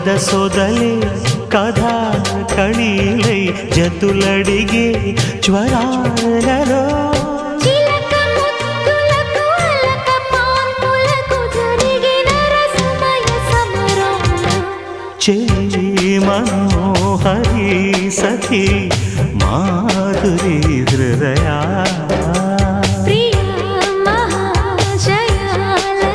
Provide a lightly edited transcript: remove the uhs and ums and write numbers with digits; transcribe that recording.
సొదలే కథా కళీలై జతులడిగే జ్వరాలలో చిలక ముద్దులకు అలక పాన్పులకు జరిగిన రసమయ సమరాలు చెలి మనోహరి సఖి మాధురి హృదయా